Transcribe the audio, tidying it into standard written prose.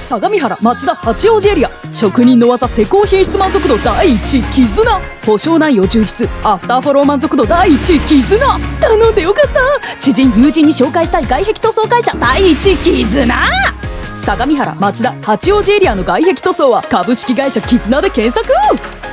相模原町田八王子エリア、職人の技施工品質満足度第一位絆、保証内容充実アフターフォロー満足度第一位絆、頼んでよかった。知人友人に紹介したい外壁塗装会社第一位絆。相模原町田八王子エリアの外壁塗装は株式会社絆で検索。